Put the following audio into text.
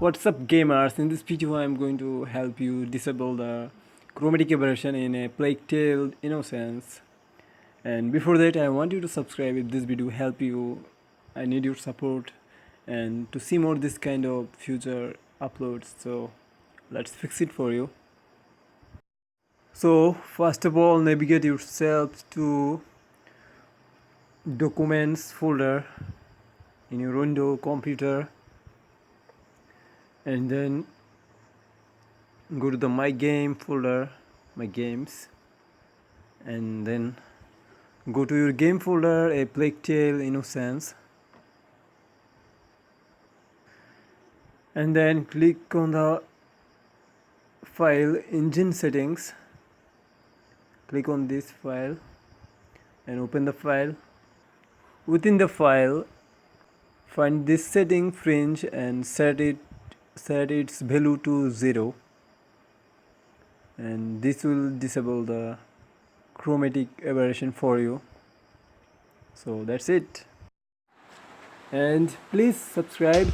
What's up gamers, in this video I'm going to help you disable the chromatic aberration in a Plague Tale Innocence. And before that I want you to subscribe if this video help you. I need your support and to see more this kind of future uploads, so let's fix it for you. So first of all, navigate yourself to documents folder in your Windows computer, and then go to the my game folder, my games, and then go to your game folder, a Plague Tale Innocence, and then click on the file engine settings. Click on this file and open the file. Within the file, find this setting fringe and set its value to 0, and this will disable the chromatic aberration for you. So that's it, and please subscribe